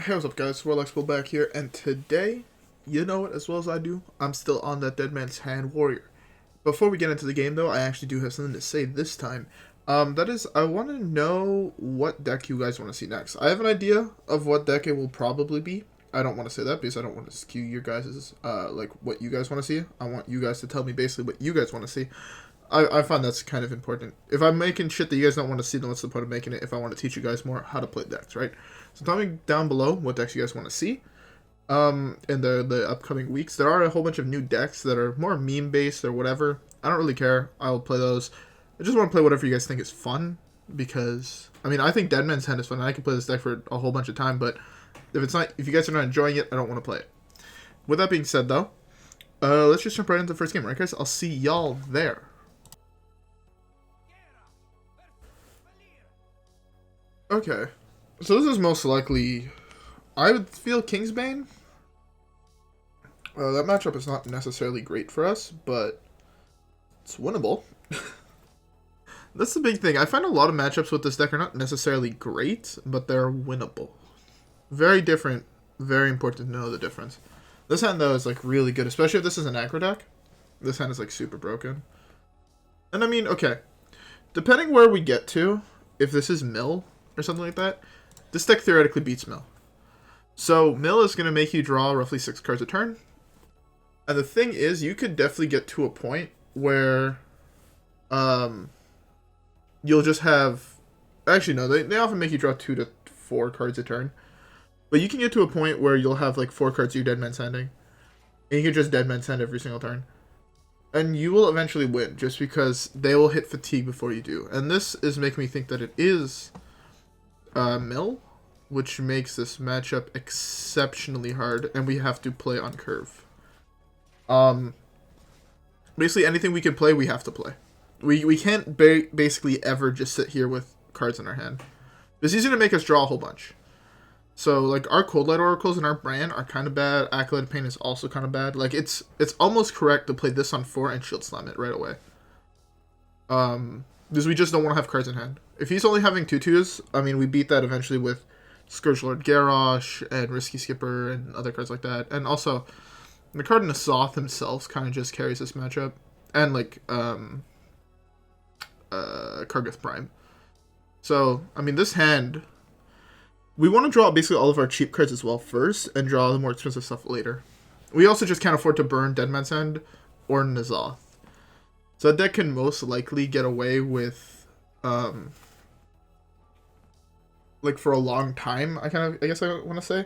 Hey, what's up guys, WhirlXbow back here, and today, you know it as well as I do, I'm still on that Dead Man's Hand Warrior. Before we get into the game though, I actually do have something to say this time. That is, I want to know what deck you guys want to see next. I have an idea of what deck it will probably be. I don't want to say that because I don't want to skew your guys' like, what you guys want to see. I want you guys to tell me basically what you guys want to see. I find that's kind of important. If I'm making shit that you guys don't want to see, then what's the point of making it if I want to teach you guys more how to play decks, right? So tell me down below what decks you guys want to see in the upcoming weeks. There are a whole bunch of new decks that are more meme-based or whatever. I don't really care. I'll play those. I just want to play whatever you guys think is fun because, I mean, I think Dead Man's Hand is fun. And I can play this deck for a whole bunch of time, but if you guys are not enjoying it, I don't want to play it. With that being said, though, let's just jump right into the first game, right, guys? I'll see y'all there. Okay, so this is most likely, I would feel Kingsbane. That matchup is not necessarily great for us, but it's winnable. That's the big thing. I find a lot of matchups with this deck are not necessarily great, but they're winnable. Very different, very important to know the difference. This hand, though, is like really good, especially if this is an aggro deck. This hand is like super broken. And I mean, okay, depending where we get to, if this is mill or something like that, this deck theoretically beats mill. So mill is going to make you draw roughly 6 cards a turn. And the thing is, you could definitely get to a point where you'll just have... Actually, no, they often make you draw 2 to 4 cards a turn. But you can get to a point where you'll have like 4 cards you're Dead Man's Handing. And you can just Dead Man's Hand every single turn. And you will eventually win, just because they will hit fatigue before you do. And this is making me think that it is mill, which makes this matchup exceptionally hard, and we have to play on curve. Basically anything we can play, we have to play. We can't basically ever just sit here with cards in our hand. It's easy to make us draw a whole bunch. So like our Coldlight Oracles and our Brann are kind of bad. Acolyte of Pain is also kind of bad. Like it's almost correct to play this on 4 and shield slam it right away. Because we just don't want to have cards in hand. If he's only having 2/2s, I mean, we beat that eventually with Scourgelord Garrosh and Risky Skipper and other cards like that. And also, the card in Azzinoth himself kind of just carries this matchup. And, like, Kargath Prime. So, I mean, this hand, we want to draw basically all of our cheap cards as well first, and draw the more expensive stuff later. We also just can't afford to burn Dead Man's Hand or Azzinoth. So that deck can most likely get away with, like for a long time, I guess I want to say,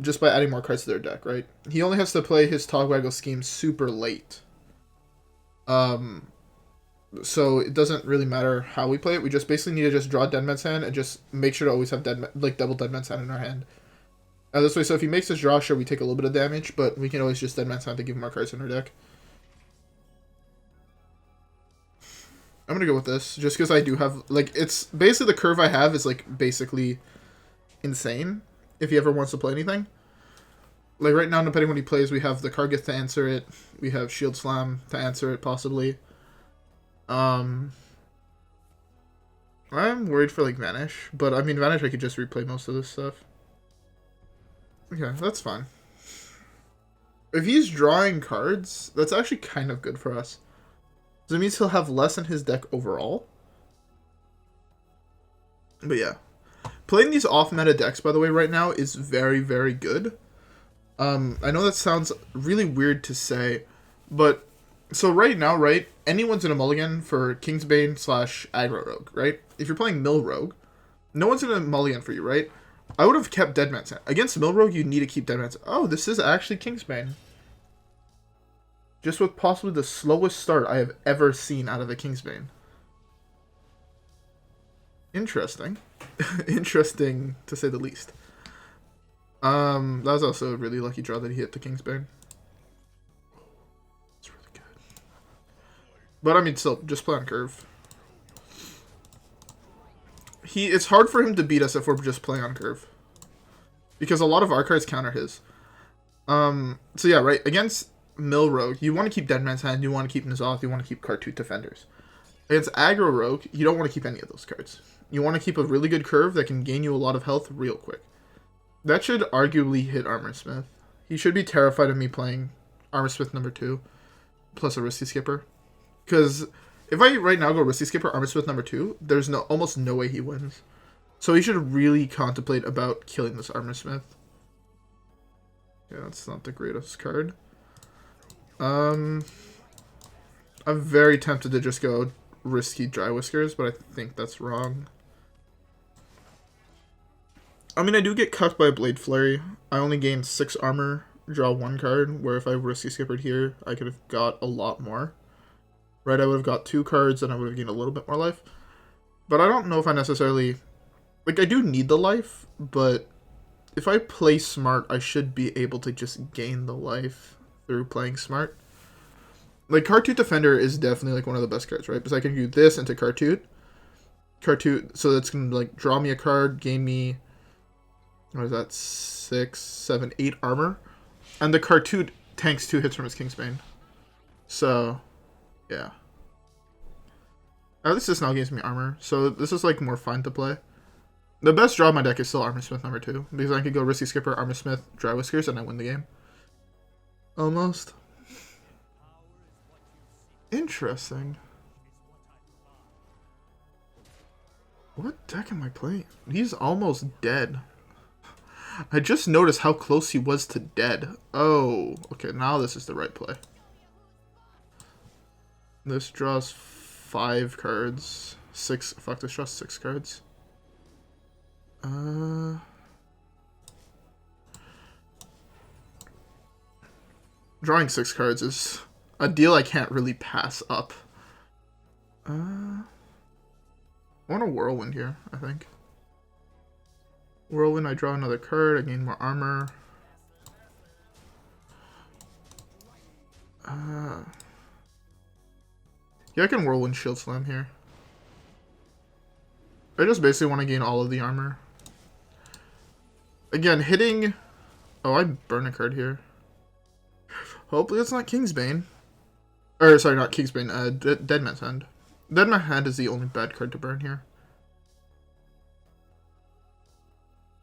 just by adding more cards to their deck, right? He only has to play his Togwaggle scheme super late. So it doesn't really matter how we play it. We just basically need to just draw Dead Man's Hand and just make sure to always have double Dead Man's Hand in our hand. This way, so if he makes his draw, sure, we take a little bit of damage, but we can always just Dead Man's Hand to give him our cards in our deck. I'm gonna go with this, just because I do have, like, it's basically the curve I have is, like, basically insane, if he ever wants to play anything. Like, right now, depending on what he plays, we have the Kargath to answer it, we have Shield Slam to answer it, possibly. I'm worried for, like, Vanish, but, I mean, Vanish, I could just replay most of this stuff. Okay, that's fine. If he's drawing cards, that's actually kind of good for us. So it means he'll have less in his deck overall. But yeah. Playing these off-meta decks, by the way, right now is very, very good. I know that sounds really weird to say, but... So right now, right, anyone's in a mulligan for Kingsbane / Aggro Rogue, right? If you're playing Mill Rogue, no one's in a mulligan for you, right? I would have kept Dead Man's Hand. Against Mill Rogue, you need to keep Dead Man's Hand. Oh, this is actually Kingsbane. Just with possibly the slowest start I have ever seen out of a Kingsbane. Interesting. Interesting, to say the least. That was also a really lucky draw that he hit the Kingsbane. It's really good. But I mean, still, just play on curve. It's hard for him to beat us if we're just playing on curve. Because a lot of our cards counter his. So yeah, right, against Mill Rogue, you want to keep Dead Man's Hand, you want to keep Azzinoth, you want to keep Khartut Defenders. Against Aggro Rogue, you don't want to keep any of those cards. You want to keep a really good curve that can gain you a lot of health real quick. That should arguably hit Armorsmith. He should be terrified of me playing Armorsmith number 2 plus a Risky Skipper. Because if I right now go Risky Skipper, Armorsmith number 2, there's almost no way he wins. So he should really contemplate about killing this Armorsmith. Yeah, that's not the greatest card. I'm very tempted to just go risky Drywhiskers, but I think that's wrong. I mean, I do get cucked by a Blade Flurry. I only gain 6 armor, draw 1 card, where if I risky skippered here, I could have got a lot more. Right, I would have got 2 cards, and I would have gained a little bit more life. But I don't know if I necessarily... Like, I do need the life, but if I play smart, I should be able to just gain the life through playing smart. Like, Khartut Defender is definitely, like, one of the best cards, right? Because I can do this into Khartut. So that's going to, like, draw me a card, gain me... What is that? 6, 7, 8 armor. And the Khartut tanks 2 hits from his Kingsbane. So, yeah. At least this now gives me armor. So this is like more fun to play. The best draw of my deck is still Armorsmith number 2. Because I could go Risky Skipper, Armorsmith, Drywhiskers, and I win the game. Almost. Interesting. What deck am I playing? He's almost dead. I just noticed how close he was to dead. Oh, okay, now this is the right play. This draws 5 cards. 6, fuck, this draws 6 cards. Drawing 6 cards is a deal I can't really pass up. I want a Whirlwind here, I think. Whirlwind, I draw another card, I gain more armor. Yeah, I can Whirlwind Shield Slam here. I just basically want to gain all of the armor. Again, hitting... Oh, I burn a card here. Hopefully it's not Kingsbane. Or, sorry, not Kingsbane, Dead Man's Hand. Dead Man's Hand is the only bad card to burn here.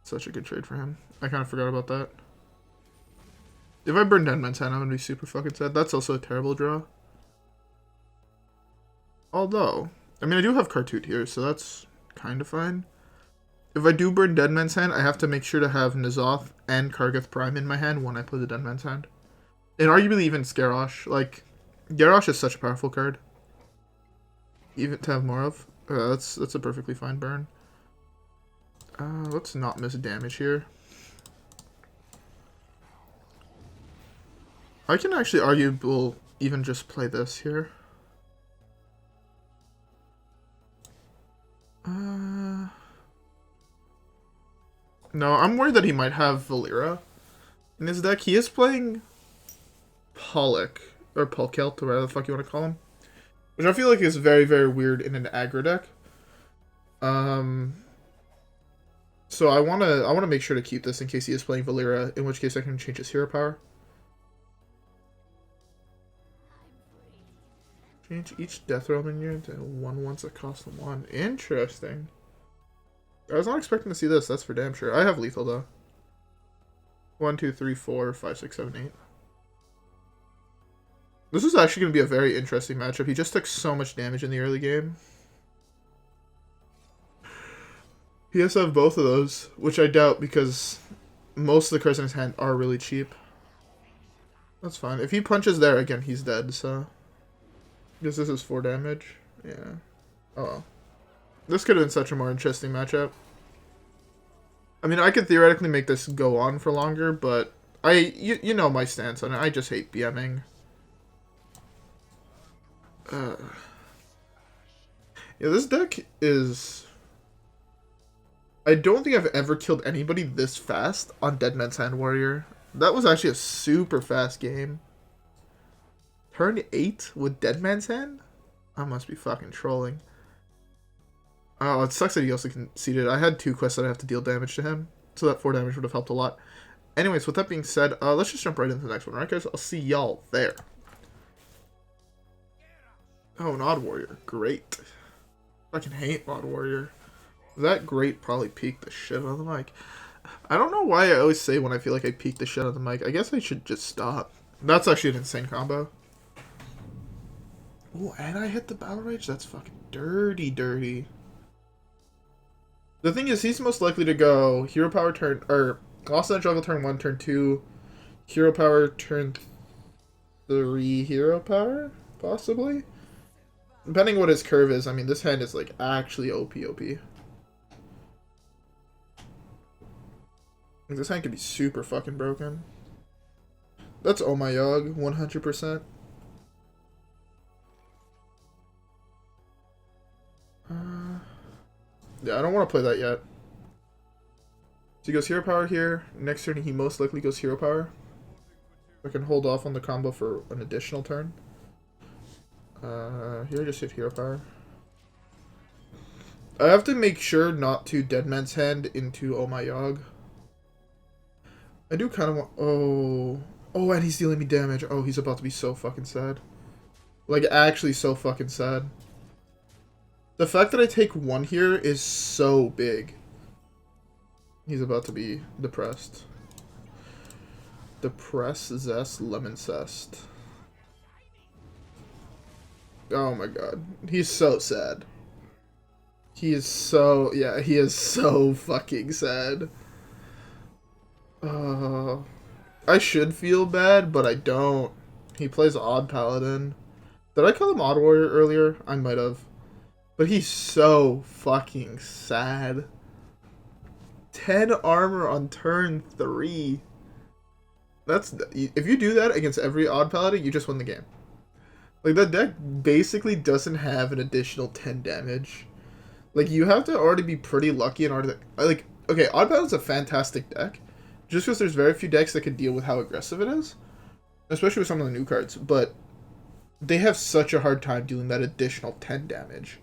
Such a good trade for him. I kind of forgot about that. If I burn Dead Man's Hand, I'm going to be super fucking sad. That's also a terrible draw. Although, I mean, I do have Khartut here, so that's kind of fine. If I do burn Dead Man's Hand, I have to make sure to have N'Zoth and Kargath Prime in my hand when I play the Dead Man's Hand. And arguably even Garrosh. Like, Garrosh is such a powerful card. Even to have more of. That's a perfectly fine burn. Let's not miss damage here. I can actually argue we'll even just play this here. No, I'm worried that he might have Valeera in his deck. He is playing Pollock, or Polkelt, or whatever the fuck you want to call him. Which I feel like is very, very weird in an aggro deck. So I wanna make sure to keep this in case he is playing Valeera, in which case I can change his hero power. Change each Death Realm minion to 1 once that costs 1. Interesting. I was not expecting to see this, that's for damn sure. I have lethal though. 1, 2, 3, 4, 5, 6, 7, 8. This is actually going to be a very interesting matchup. He just took so much damage in the early game. He has to have both of those, which I doubt because most of the cards in his hand are really cheap. That's fine. If he punches there, again, he's dead, so... I guess this is 4 damage. Yeah. Oh well. This could have been such a more interesting matchup. I mean, I could theoretically make this go on for longer, but you know my stance on it. I just hate BMing. Yeah, this deck is... I don't think I've ever killed anybody this fast on Dead Man's Hand Warrior. That was actually a super fast game. Turn 8 with Dead Man's Hand? I must be fucking trolling. Oh, it sucks that he also conceded. I had 2 quests that I have to deal damage to him, so that 4 damage would have helped a lot. Anyways, with that being said, let's just jump right into the next one, right guys? I'll see y'all there. Oh, an Odd Warrior. Great. I fucking hate Odd Warrior. That great probably peaked the shit out of the mic. I don't know why I always say when I feel like I peek the shit out of the mic. I guess I should just stop. That's actually an insane combo. Oh, and I hit the Battle Rage? That's fucking dirty, dirty. The thing is, he's most likely to go Hero Power turn, or Lost in the Jungle turn 1, turn 2, Hero Power turn 3, Hero Power, possibly? Depending on what his curve is, I mean, this hand is, like, actually OP. This hand could be super fucking broken. That's Oh My Yogg, 100%. Yeah, I don't want to play that yet. So he goes Hero Power here. Next turn, he most likely goes Hero Power. I can hold off on the combo for an additional turn. Here I just hit Hero Power. I have to make sure not to Deadman's Hand into Oh My Yogg. I do kind of want... Oh, and he's dealing me damage. Oh, he's about to be so fucking sad. Like, actually so fucking sad. The fact that I take 1 here is so big. He's about to be depressed. Depress, zest, lemon cest. Oh my god. He's so sad. He is so... Yeah, he is so fucking sad. I should feel bad, but I don't. He plays Odd Paladin. Did I call him Odd Warrior earlier? I might have. But he's so fucking sad. 10 armor on turn 3. That's... If you do that against every Odd Paladin, you just win the game. Like, that deck basically doesn't have an additional 10 damage. Like, you have to already be pretty lucky in order to... Like, okay, Odd Paladin's a fantastic deck. Just because there's very few decks that can deal with how aggressive it is. Especially with some of the new cards. But they have such a hard time dealing that additional 10 damage.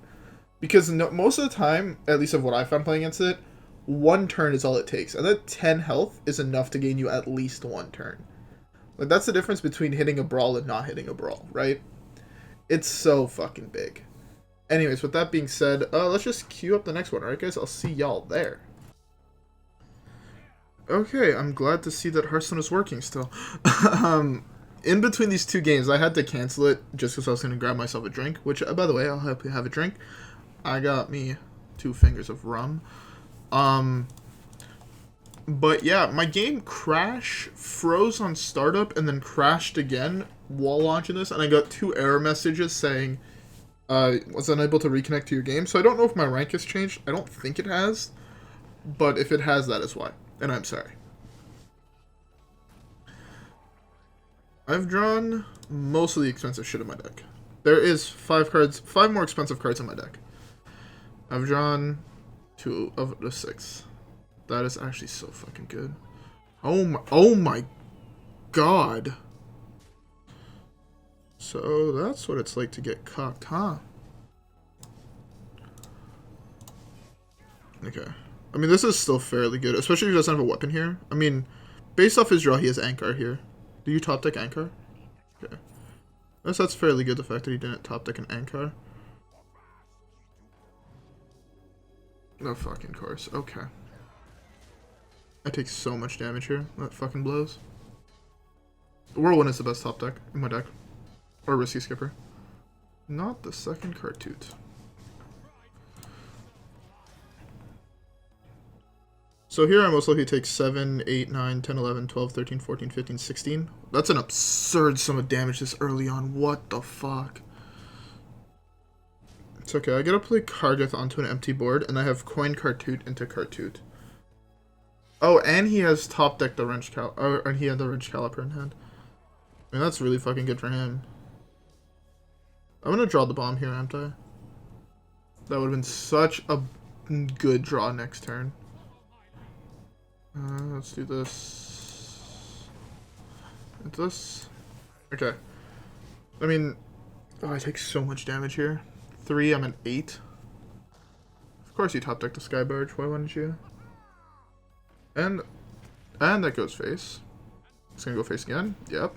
Because most of the time, at least of what I found playing against it, 1 turn is all it takes. And that 10 health is enough to gain you at least 1 turn. Like, that's the difference between hitting a Brawl and not hitting a Brawl, right? It's so fucking big. Anyways, with that being said, let's just queue up the next one, alright guys? I'll see y'all there. Okay, I'm glad to see that Hearthstone is working still. In between these 2 games, I had to cancel it just because I was going to grab myself a drink. Which, by the way, I'll help you have a drink. I got me 2 fingers of rum. But yeah, my game froze on startup and then crashed again while launching this. And I got 2 error messages saying, was unable to reconnect to your game. So I don't know if my rank has changed. I don't think it has. But if it has, that is why. And I'm sorry. I've drawn most of the expensive shit in my deck. There is 5 more expensive cards in my deck. I've drawn 2 of the 6. That is actually so fucking good. Oh my god. So that's what it's like to get cocked, huh? Okay. I mean, this is still fairly good, especially if he doesn't have a weapon here. I mean, based off his draw, he has Ankar here. Do you top deck Ankar? Okay. I guess that's fairly good, the fact that he didn't top deck an Ankar. No fucking course. Okay. I take so much damage here. That fucking blows. Whirlwind is the best top deck in my deck. Or Risky Skipper. Not the second Khartut. So here I most likely take 7, 8, 9, 10, 11, 12, 13, 14, 15, 16. That's an absurd sum of damage this early on. What the fuck? It's okay. I gotta play Kargath onto an empty board, and I have coin Khartut into Khartut. Oh, and he has top decked the Wrench and he had the Wrench Caliper in hand. I mean, that's really fucking good for him. I'm gonna draw the bomb here, aren't I? That would have been such a good draw next turn. Let's do this. And this. Okay. I mean, oh, I take so much damage here. 3, I'm at 8. Of course you top deck the Sky Barge, why wouldn't you? And that goes face. It's gonna go face again. Yep.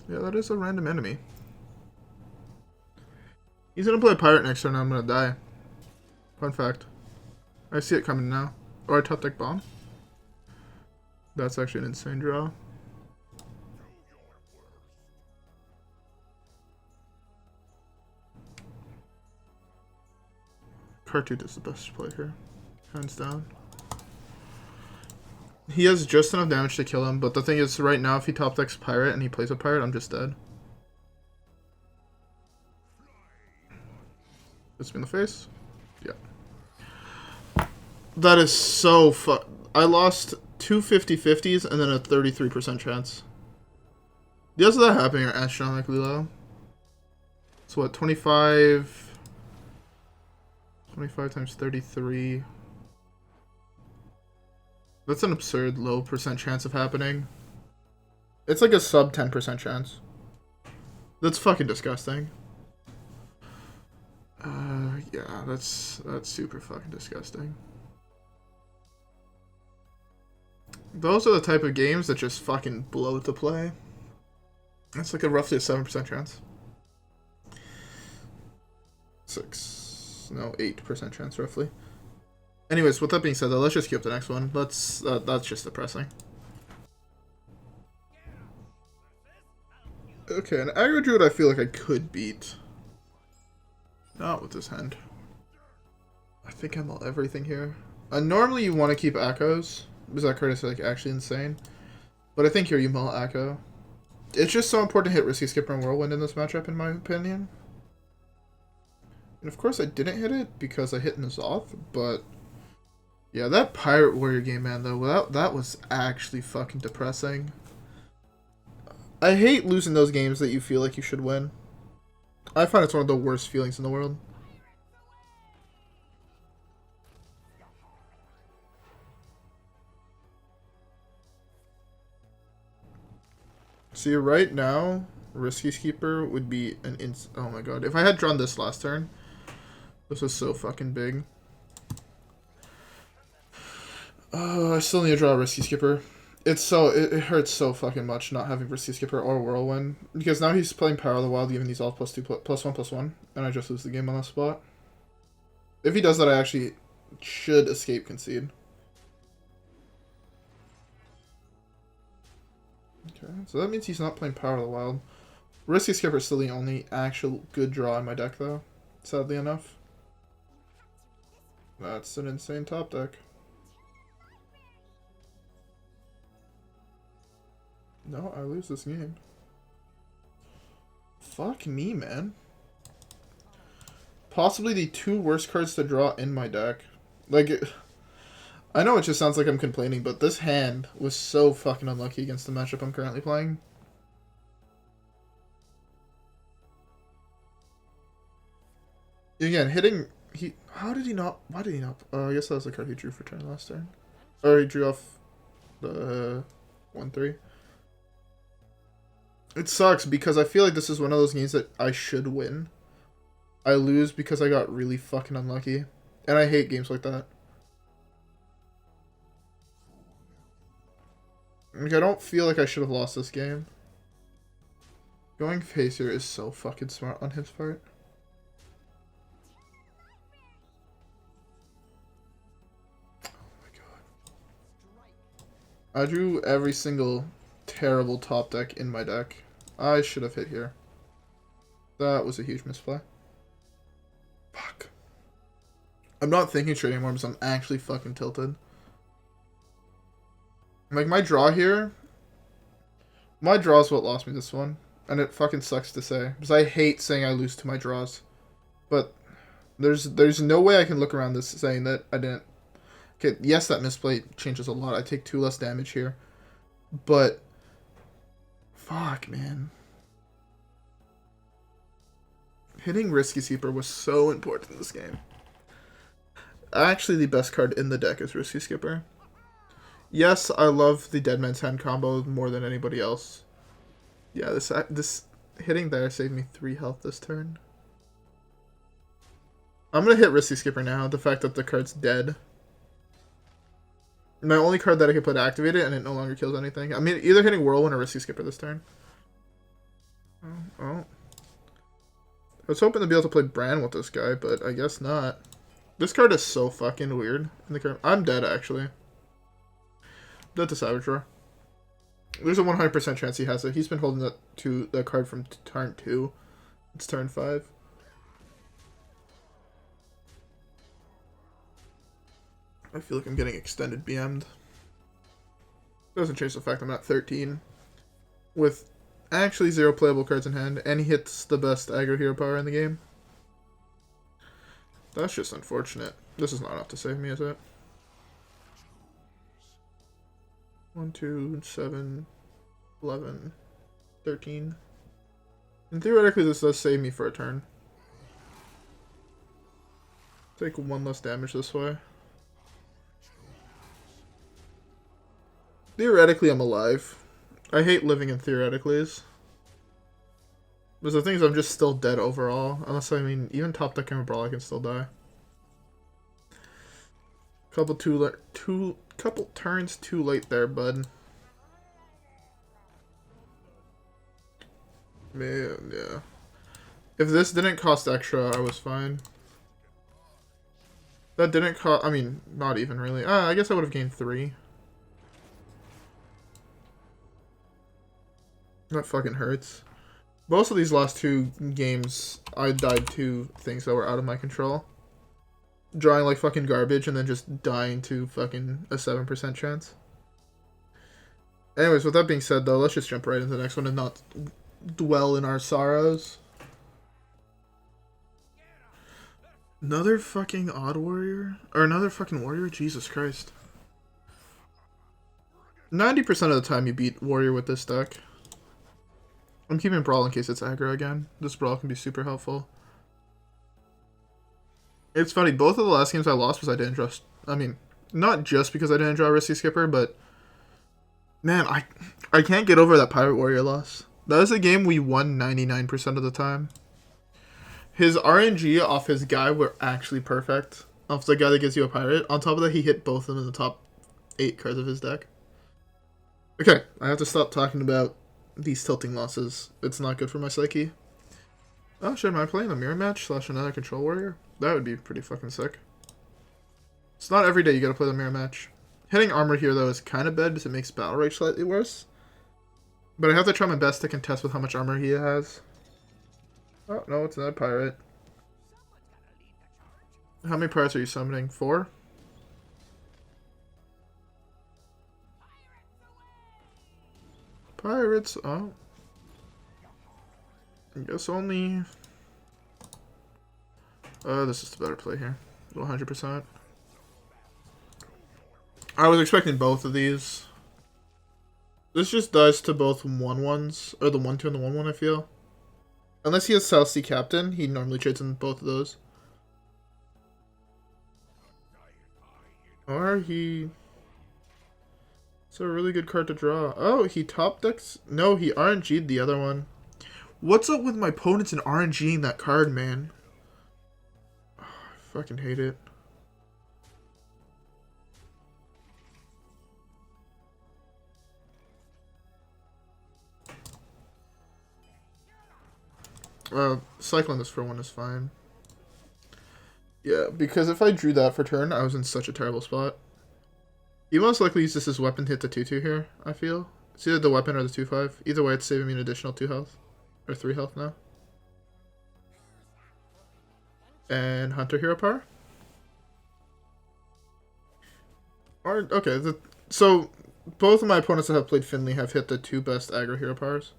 Yeah, that is a random enemy. He's gonna play a pirate next turn and I'm gonna die. Fun fact. I see it coming now. Or I top deck bomb. That's actually an insane draw. Khartut is the best play here. Hands down. He has just enough damage to kill him, but the thing is, right now, if he top decks Pirate and he plays a Pirate, I'm just dead. Hits me in the face. Yeah. That is so I lost two 50-50s and then a 33% chance. The odds of that happening are astronomically low. So what, 25 times 33. That's an absurd low percent chance of happening. It's like a sub 10% chance. That's fucking disgusting. Yeah, that's super fucking disgusting. Those are the type of games that just fucking blow to play. That's like a roughly a 7% chance. 8% chance roughly. Anyways, with that being said, though, let's just skip the next one. That's just depressing. Okay, an aggro druid I feel like I could beat. Not with this hand. I think I mull everything here. Normally you want to keep echoes, because that card is like actually insane. But I think here you mull echo. It's just so important to hit Risky Skipper and Whirlwind in this matchup, in my opinion. And of course I didn't hit it because I hit N'Zoth, but yeah, that Pirate Warrior game, man, though, that was actually fucking depressing. I hate losing those games that you feel like you should win. I find it's one of the worst feelings in the world. See, right now, Risky Skipper would be an oh my god. If I had drawn this last turn, this was so fucking big. Oh, I still need to draw a Risky Skipper. It hurts so fucking much not having Risky Skipper or Whirlwind. Because now he's playing Power of the Wild, giving these all +2/+1/+1, and I just lose the game on that spot. If he does that, I actually should escape concede. Okay, so that means he's not playing Power of the Wild. Risky Skipper is still the only actual good draw in my deck, though, sadly enough. That's an insane top deck. No, I lose this game. Fuck me, man. Possibly the two worst cards to draw in my deck. Like, I know it just sounds like I'm complaining, but this hand was so fucking unlucky against the matchup I'm currently playing. Again, hitting... How did he not... Why did he not... I guess that was the card he drew for turn last turn. Or he drew off the 1/3. It sucks because I feel like this is one of those games that I should win. I lose because I got really fucking unlucky. And I hate games like that. Like, I don't feel like I should have lost this game. Going face here is so fucking smart on his part. Oh my god. I drew every single terrible top deck in my deck. I should have hit here. That was a huge misplay. Fuck. I'm not thinking straight anymore because I'm actually fucking tilted. Like, my draw here... My draw is what lost me this one. And it fucking sucks to say. Because I hate saying I lose to my draws. But there's no way I can look around this saying that I didn't... Okay, yes, that misplay changes a lot. I take 2 less damage here. But... Fuck, man. Hitting Risky Skipper was so important in this game. Actually, the best card in the deck is Risky Skipper. Yes, I love the Dead Man's Hand combo more than anybody else. Yeah, this hitting there saved me 3 health this turn. I'm going to hit Risky Skipper now, the fact that the card's dead. My only card that I can put to activate it, and it no longer kills anything. I mean, either hitting Whirlwind or Risky Skipper this turn. Oh. I was hoping to be able to play Brann with this guy, but I guess not. This card is so fucking weird. In the current, I'm dead actually. Dead to Savage Roar. There's a 100% chance he has it. He's been holding that card from turn 2. It's turn 5. I feel like I'm getting extended BM'd. Doesn't change the fact I'm at 13. With actually 0 playable cards in hand, and he hits the best aggro hero power in the game. That's just unfortunate. This is not enough to save me, is it? 1, 2, 7, 11, 13. And theoretically, this does save me for a turn. Take 1 less damage this way. Theoretically, I'm alive. I hate living in theoreticallys. But the thing is, I'm just still dead overall. Unless, I mean, even top deck and Brawl, I can still die. Couple turns too late there, bud. Man, yeah. If this didn't cost extra, I was fine. That didn't cost, I mean, not even really. I guess I would have gained 3. That fucking hurts. Most of these last 2 games, I died to things that were out of my control. Drawing like fucking garbage and then just dying to fucking a 7% chance. Anyways, with that being said though, let's just jump right into the next one and not dwell in our sorrows. Another fucking odd warrior? Or another fucking warrior? Jesus Christ. 90% of the time you beat warrior with this deck. I'm keeping Brawl in case it's aggro again. This Brawl can be super helpful. It's funny, both of the last games I lost was I didn't draw... I mean, not just because I didn't draw Risky Skipper, but... Man, I can't get over that Pirate Warrior loss. That was a game we won 99% of the time. His RNG off his guy were actually perfect. Off the guy that gives you a pirate. On top of that, he hit both of them in the top 8 cards of his deck. Okay, I have to stop talking about these tilting losses. It's not good for my psyche. Oh, should I playing a mirror match / another control warrior? That would be pretty fucking sick. It's not every day you gotta play the mirror match. Hitting armor here, though, is kind of bad because it makes battle rage slightly worse. But I have to try my best to contest with how much armor he has. Oh, no, it's another pirate. How many pirates are you summoning? 4? Pirates, oh. I guess only... this is the better play here. 100%. I was expecting both of these. This just dies to both 1/1s, or the 1/2 and the 1/1, I feel. Unless he has South Sea Captain, he normally trades in both of those. Or he... It's a really good card to draw. Oh, he top decks... No, he RNG'd the other one. What's up with my opponents and RNGing that card, man? Oh, I fucking hate it. Cycling this for 1 is fine. Yeah, because if I drew that for turn, I was in such a terrible spot. He most likely uses his weapon to hit the 2/2 here, I feel. It's either the weapon or the 2/5. Either way, it's saving me an additional 2 health. Or 3 health now. And Hunter Hero Power. Or, okay, so both of my opponents that have played Finley have hit the 2 best aggro hero powers.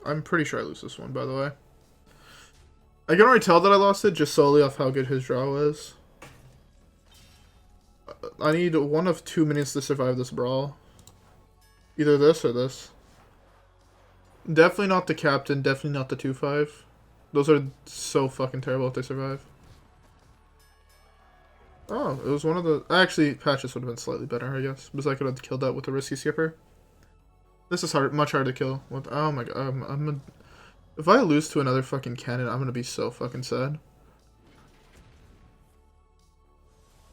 I'm pretty sure I lose this one, by the way. I can already tell that I lost it just solely off how good his draw was. I need 1 of 2 minions to survive this Brawl. Either this or this. Definitely not the Captain, definitely not the 2/5. Those are so fucking terrible if they survive. Oh, it was one of the... Actually, Patches would have been slightly better, I guess. Because I could have killed that with a Risky Skipper. This is much harder to kill. With, oh my god, if I lose to another fucking cannon, I'm gonna be so fucking sad.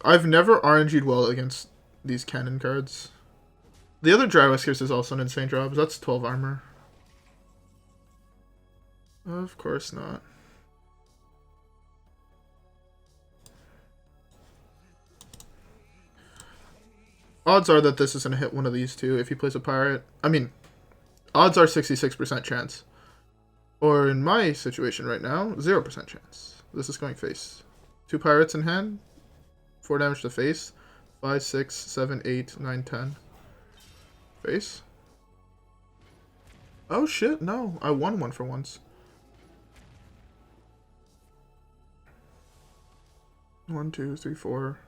I've never RNG'd well against these cannon cards. The other Drywhiskers is also an insane job. That's 12 armor. Of course not. Odds are that this is going to hit one of these two if he plays a pirate. I mean, odds are 66% chance. Or in my situation right now, 0% chance. This is going face. 2 pirates in hand. 4 damage to face. 5, 6, 7, 8, 9, 10. Face. Oh shit, no. I won one for once. 1, 2, 3, 4.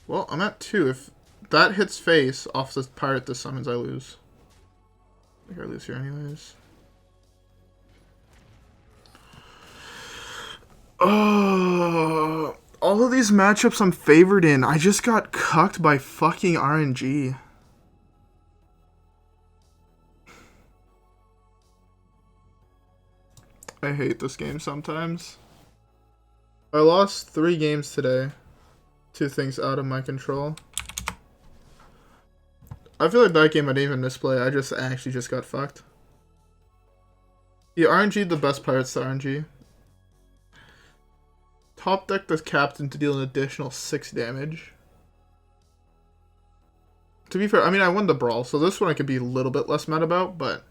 Well, I'm at 2. If that hits face off the pirate this summons, I lose. I think I lose here anyways. Oh, all of these matchups I'm favored in. I just got cucked by fucking RNG. I hate this game sometimes. I lost 3 games today. 2 things out of my control. I feel like that game I didn't even misplay. I actually just got fucked. The RNG, the best pirates to RNG. Top deck the captain to deal an additional 6 damage. To be fair, I mean, I won the Brawl, so this one I could be a little bit less mad about, but...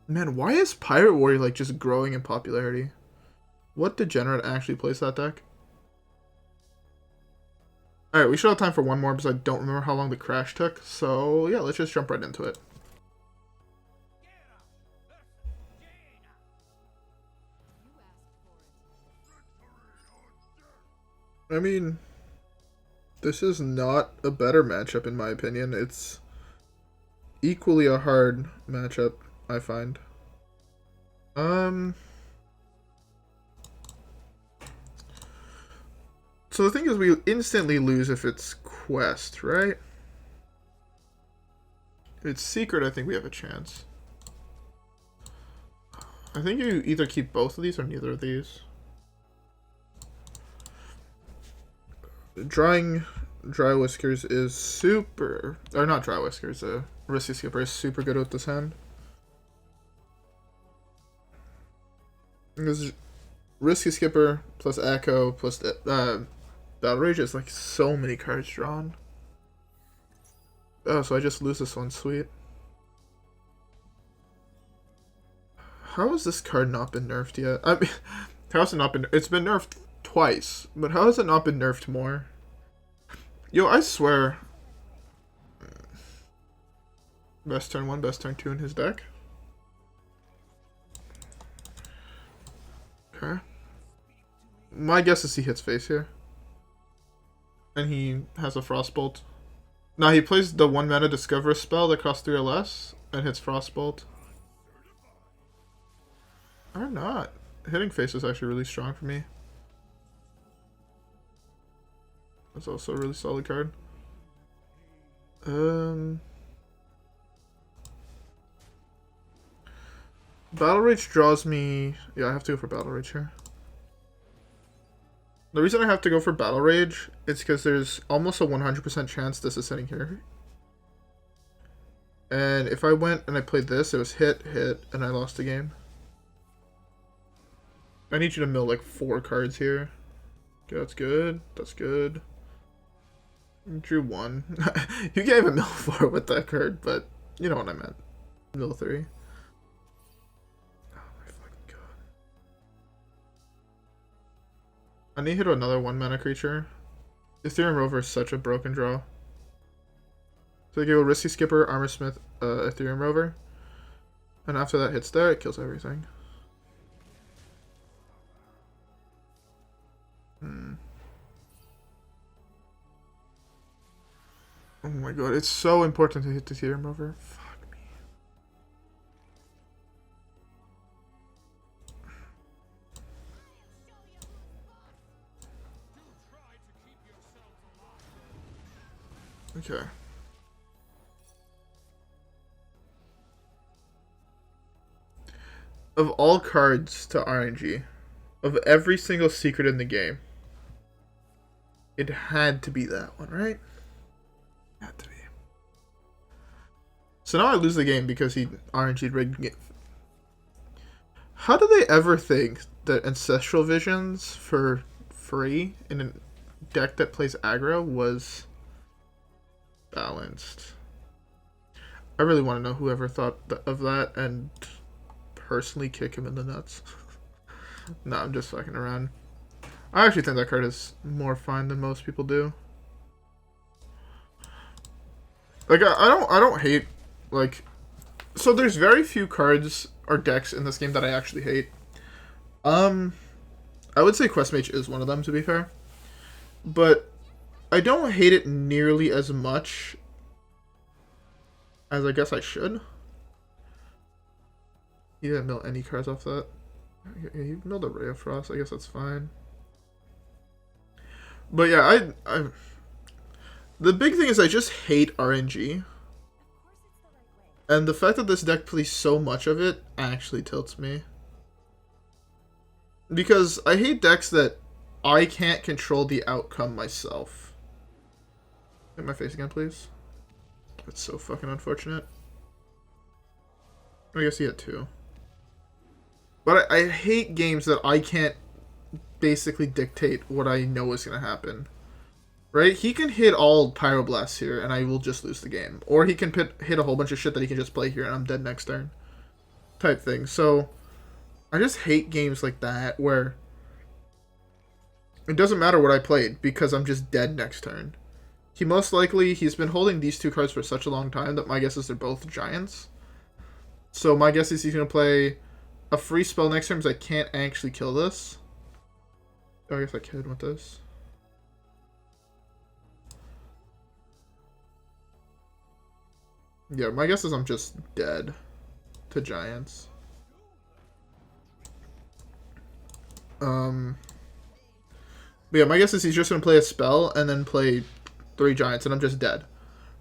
Man, why is Pirate Warrior, like, just growing in popularity? What degenerate actually plays that deck? Alright, we should have time for one more because I don't remember how long the crash took, so yeah, let's just jump right into it. I mean, this is not a better matchup in my opinion. It's equally a hard matchup, I find. So the thing is, we instantly lose if it's quest, right? If it's secret, I think we have a chance. I think you either keep both of these or neither of these. Drywhiskers is super... Or not Drywhiskers, Risky Skipper is super good with this hand. Because Risky Skipper plus Echo plus Battle Rage is like so many cards drawn. Oh, so I just lose this one, sweet. How has this card not been nerfed yet? I mean, how has it not been... It's been nerfed twice, but how has it not been nerfed more? Yo, I swear. Best turn 1, best turn 2 in his deck. Okay. My guess is he hits face here. And he has a Frostbolt. Now he plays the 1 mana Discover spell that costs 3 or less and hits Frostbolt. Or not. Hitting face is actually really strong for me. That's also a really solid card. Battle Rage draws me... Yeah, I have to go for Battle Rage here. The reason I have to go for Battle Rage is because there's almost a 100% chance this is sitting here. And if I went and I played this, it was hit, and I lost the game. I need you to mill like 4 cards here. Okay, that's good. That's good. Drew 1. You can't even mill 4 with that card, but you know what I meant. Mill 3. Oh my fucking god. I need to hit another 1 mana creature. Eternium Rover is such a broken draw. So I go Risky Skipper, Armorsmith, Eternium Rover. And after that hits there, it kills everything. Oh my god, it's so important to hit the Eternium Rover. Fuck me. Okay. Of all cards to RNG, of every single secret in the game, it had to be that one, right? Had to be. So now I lose the game because he RNG'd rigged game. How do they ever think that Ancestral Visions for free in a deck that plays aggro was balanced? I really want to know whoever thought of that and personally kick him in the nuts. No, I'm just fucking around. I actually think that card is more fine than most people do. Like, I don't hate, like... So there's very few cards or decks in this game that I actually hate. I would say Quest Mage is one of them, to be fair. But I don't hate it nearly as much as I guess I should. He didn't mill any cards off that. He milled a Ray of Frost. I guess that's fine. But yeah, the big thing is I just hate RNG. And the fact that this deck plays so much of it actually tilts me. Because I hate decks that I can't control the outcome myself. Hit my face again, please. That's so fucking unfortunate. I guess he had 2. But I hate games that I can't basically dictate what I know is going to happen. Right? He can hit all Pyroblasts here, and I will just lose the game. Or he can hit a whole bunch of shit that he can just play here, and I'm dead next turn. Type thing. So, I just hate games like that, where it doesn't matter what I played, because I'm just dead next turn. He's been holding these 2 cards for such a long time that my guess is they're both giants. So my guess is he's going to play a free spell next turn, because I can't actually kill this. Oh, I guess I could with this. Yeah, my guess is I'm just dead to giants. But yeah, my guess is he's just going to play a spell and then play 3 giants, and I'm just dead.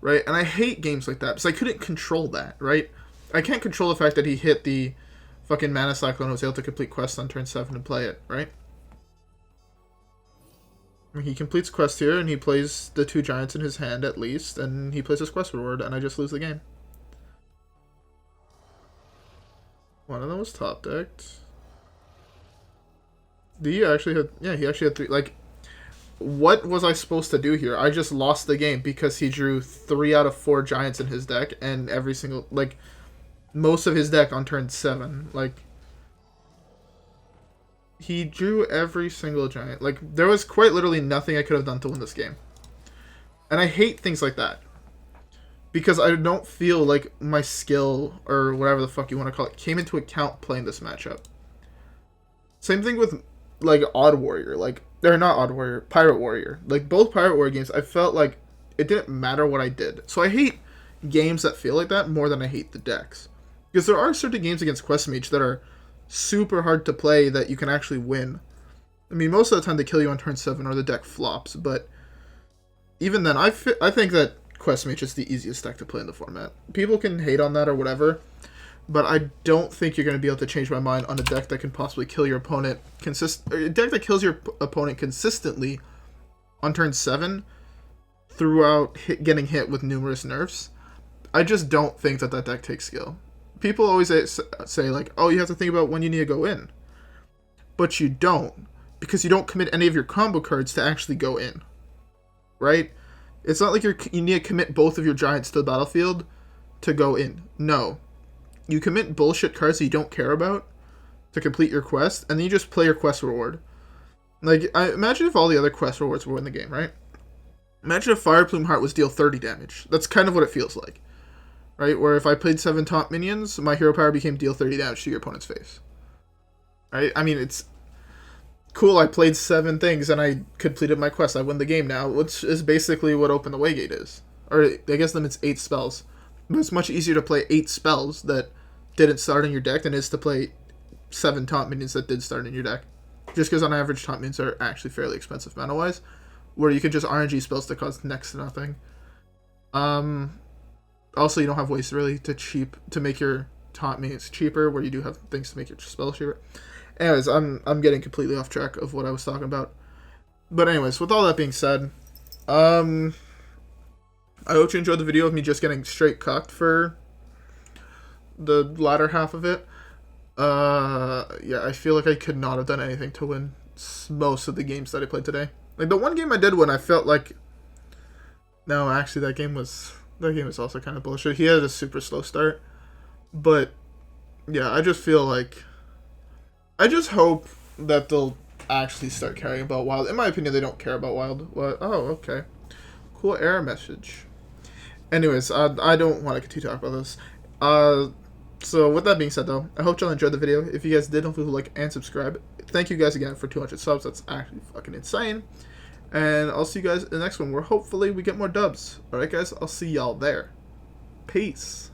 Right? And I hate games like that, because I couldn't control that, right? I can't control the fact that he hit the fucking Mana Cyclone and was able to complete quests on turn 7 and play it, right? He completes quest here, and he plays the 2 giants in his hand at least, and he plays his quest reward, and I just lose the game. One of them was top decked. He actually had 3. Like, what was I supposed to do here? I just lost the game because he drew 3 out of 4 giants in his deck, and every single, like, most of his deck on turn 7. Like, he drew every single giant. Like, there was quite literally nothing I could have done to win this game. And I hate things like that. Because I don't feel like my skill, or whatever the fuck you want to call it, came into account playing this matchup. Same thing with, like, Odd Warrior. Like, or not Odd Warrior, Pirate Warrior. Like, both Pirate Warrior games, I felt like it didn't matter what I did. So I hate games that feel like that more than I hate the decks. Because there are certain games against Quest Mage that are super hard to play that you can actually win. I mean, most of the time they kill you on turn 7 or the deck flops, but even then, I think that Quest Mage is the easiest deck to play in the format. People can hate on that or whatever, but I don't think you're going to be able to change my mind on a deck that can possibly kill your opponent a deck that kills your opponent consistently on turn 7 throughout getting hit with numerous nerfs. I just don't think that that deck takes skill. People always say, like, oh, you have to think about when you need to go in. But you don't, because you don't commit any of your combo cards to actually go in. Right? It's not like you need to commit both of your giants to the battlefield to go in. No. You commit bullshit cards that you don't care about to complete your quest, and then you just play your quest reward. Like, imagine if all the other quest rewards were in the game, right? Imagine if Fireplume Heart was deal 30 damage. That's kind of what it feels like. Right? Where if I played 7 taunt minions, my hero power became deal 30 damage to your opponent's face. Right? I mean, it's cool, I played 7 things and I completed my quest. I win the game now, which is basically what Open the Waygate is. Or, I guess then it's 8 spells. But it's much easier to play 8 spells that didn't start in your deck than it is to play 7 taunt minions that did start in your deck. Just because on average, taunt minions are actually fairly expensive mana-wise, where you can just RNG spells that cost next to nothing. Also, you don't have ways really to make your taunt minions cheaper, where you do have things to make your spells cheaper. Anyways, I'm getting completely off track of what I was talking about. But anyways, with all that being said, I hope you enjoyed the video of me just getting straight cucked for the latter half of it. Yeah, I feel like I could not have done anything to win most of the games that I played today. Like, the one game I did win, I felt like... No, actually, that game was also kind of bullshit. He had a super slow start. But, yeah, I just feel like... I just hope that they'll actually start caring about Wild. In my opinion, they don't care about Wild. What? Oh, okay. Cool error message. Anyways, I don't want to continue talking about this. So with that being said, though, I hope y'all enjoyed the video. If you guys did, don't forget to like and subscribe. Thank you guys again for 200 subs. That's actually fucking insane. And I'll see you guys in the next one, where hopefully we get more dubs. Alright, guys? I'll see y'all there. Peace.